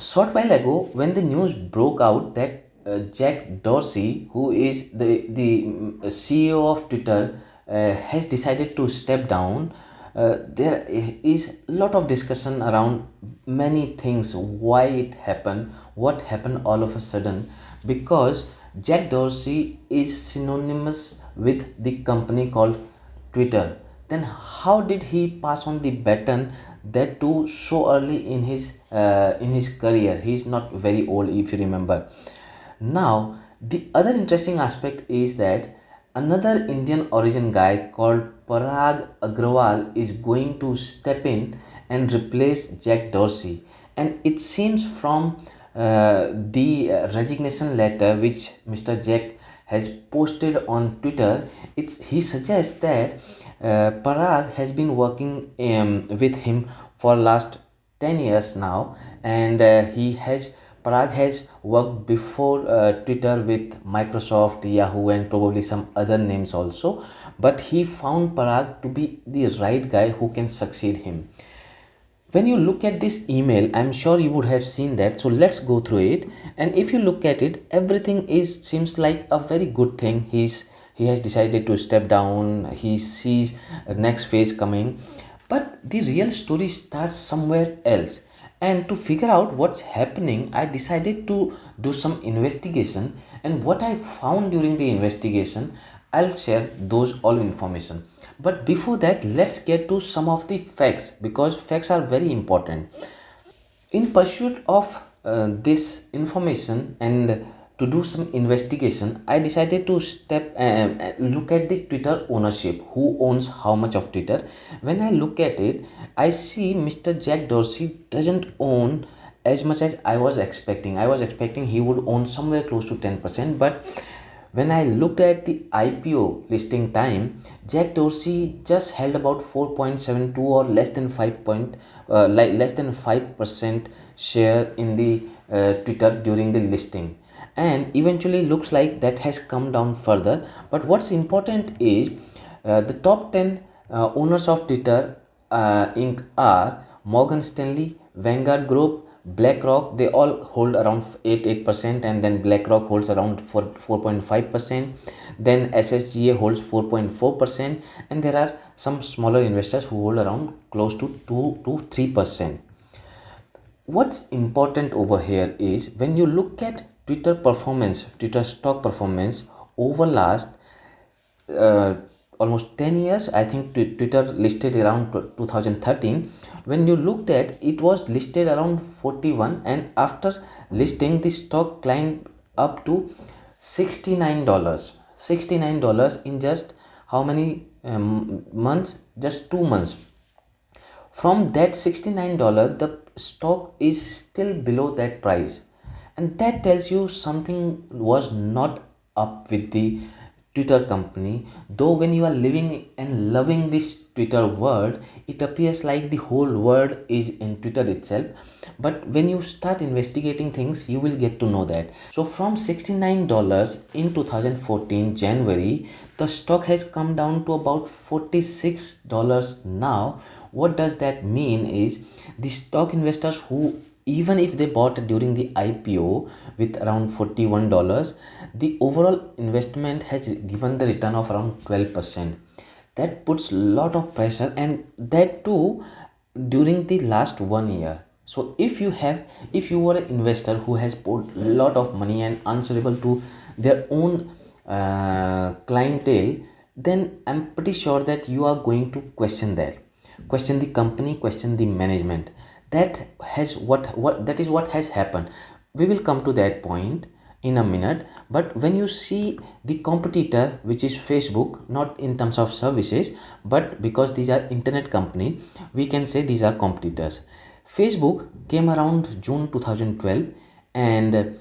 short while ago, when the news broke out that Jack Dorsey, who is the CEO of Twitter, has decided to step down, there is a lot of discussion around many things, why it happened, what happened all of a sudden, because Jack Dorsey is synonymous with the company called Twitter. Then how did he pass on the baton, that too so early in his career? He is not very old, if you remember. Now the other interesting aspect is that another Indian origin guy called Parag Agrawal is going to step in and replace Jack Dorsey, and it seems from the resignation letter which Mr. Jack has posted on Twitter, he suggests that Parag has been working with him for last 10 years now, and Parag has worked before Twitter with Microsoft, Yahoo, and probably some other names also, but he found Parag to be the right guy who can succeed him. When you look at this email, I'm sure you would have seen that, so let's go through it. And if you look at it, everything is seems like a very good thing. He has decided to step down, he sees a next phase coming, but the real story starts somewhere else. And to figure out what's happening, I decided to do some investigation, and what I found during the investigation, I'll share those all information. But before that, let's get to some of the facts, because facts are very important. In pursuit of this information and to do some investigation, I decided to look at the Twitter ownership, who owns how much of Twitter. When I look at it, I see Mr. Jack Dorsey doesn't own as much as I was expecting. I was expecting he would own somewhere close to 10%, but when I looked at the IPO listing time, Jack Dorsey just held about 4.72 or less than 5% share in the Twitter during the listing, and eventually looks like that has come down further. But what's important is the top 10 owners of Twitter Inc. are Morgan Stanley, Vanguard Group, BlackRock. They all hold around 8%, and then BlackRock holds around 4.5%. Then SSGA holds 4.4%, and there are some smaller investors who hold around close to 2 to 3%. What's important over here is when you look at Twitter performance, Twitter stock performance over last uh, almost 10 years. I think Twitter listed around 2013. When you looked at, it was listed around 41, and after listing the stock climbed up to $69. $69 in just how many months? Just 2 months. From that $69, the stock is still below that price, and that tells you something was not up with the Twitter company. Though when you are living and loving this Twitter world, it appears like the whole world is in Twitter itself, but when you start investigating things, you will get to know that. So from $69 in 2014 January, the stock has come down to about $46 now. What does that mean is the stock investors who, even if they bought during the IPO with around $41, the overall investment has given the return of around 12%. That puts a lot of pressure, and that too during the last 1 year. So if you were an investor who has put a lot of money and answerable to their own clientele, then I'm pretty sure that you are going to question that, question the company, question the management. That has what that is what has happened. We will come to that point in a minute. But when you see the competitor, which is Facebook, not in terms of services, but because these are internet company, we can say these are competitors. Facebook came around June 2012, and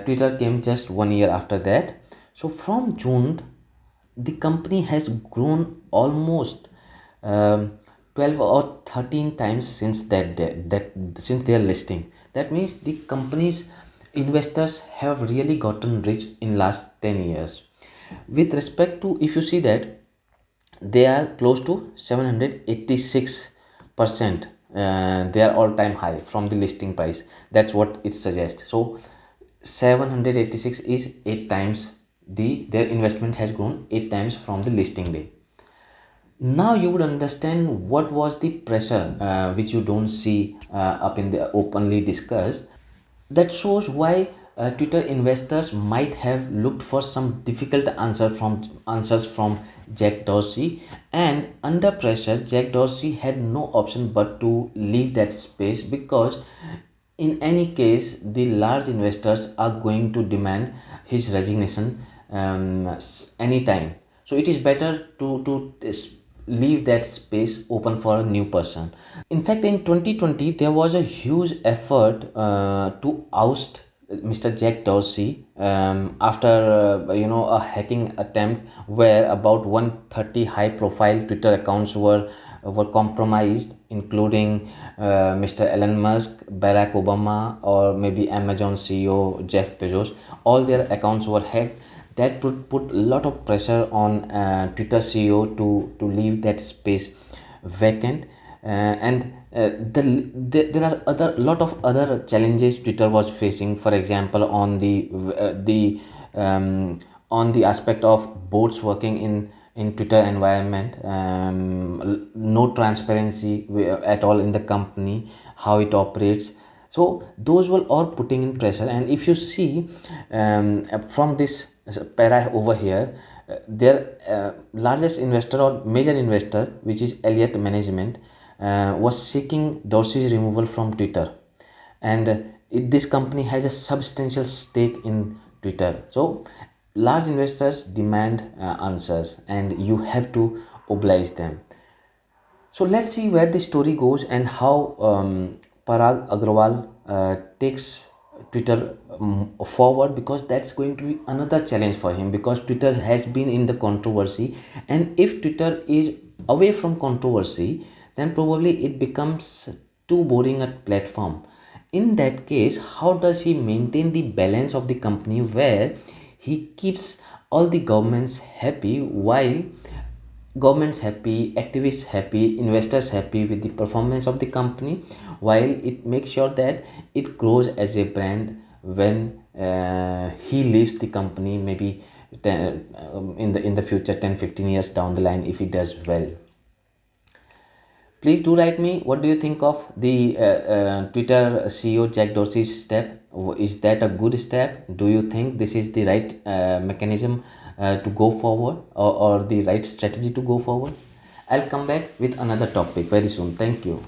Twitter came just 1 year after that. So from June, the company has grown almost 12 or 13 times since that since their listing. That means the company's investors have really gotten rich in last 10 years. With respect to, if you see that, they are close to 786% they are all time high from the listing price. That's what it suggests. So 786 is 8 times, their investment has grown 8 times from the listing day. Now you would understand what was the pressure, which you don't see up in the openly discussed. That shows why Twitter investors might have looked for some difficult answers from Jack Dorsey, and under pressure, Jack Dorsey had no option but to leave that space, because in any case, the large investors are going to demand his resignation anytime. So it is better to leave that space open for a new person. In fact, in 2020, there was a huge effort to oust Mr. Jack Dorsey after a hacking attempt where about 130 high-profile Twitter accounts were compromised, including Mr. Elon Musk, Barack Obama, or maybe Amazon CEO Jeff Bezos. All their accounts were hacked. That put a lot of pressure on Twitter CEO to leave that space vacant. And there are other lot of other challenges Twitter was facing. For example, on the aspect of bots working in Twitter environment, no transparency at all in the company, how it operates. So those were all putting in pressure. And if you see from this para over here, their largest investor or major investor, which is Elliott Management, was seeking Dorsey's removal from Twitter, and this company has a substantial stake in Twitter. So large investors demand answers, and you have to oblige them. So let's see where the story goes and how Parag Agrawal takes Twitter forward, because that's going to be another challenge for him, because Twitter has been in the controversy, and if Twitter is away from controversy, then probably it becomes too boring a platform. In that case, how does he maintain the balance of the company where he keeps all the governments happy, while governments happy, activists happy, investors happy with the performance of the company, while it makes sure that it grows as a brand when he leaves the company, maybe 10, in the future, 10-15 years down the line, if he does well. Please do write me, what do you think of the Twitter CEO Jack Dorsey's step? Is that a good step? Do you think this is the right mechanism to go forward, or the right strategy to go forward? I'll come back with another topic very soon. Thank you.